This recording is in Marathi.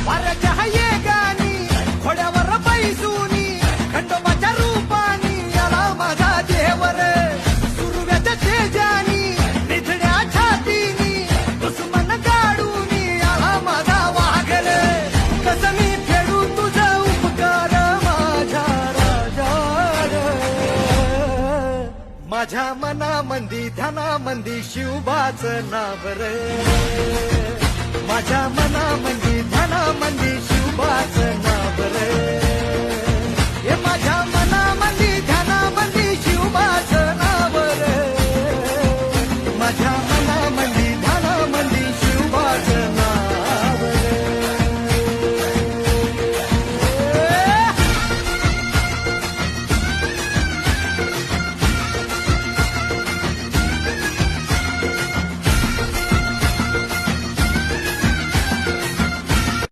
वाऱ्याच्या ये गाणी घोड्यावर बैसूनी खंडोबाच्या रूपानी आला माझा देवर सुरव्याच्या तेजानी निधड्या छातीनी दुश्मन गाडूनी आला माझा वाघर कसं मी फेडू तुझा उपकार माझ्या राजा माझ्या मनामंदी ध्यानामंदी शिवबाचं नाव रे माझ्या मनामंदी ध्याना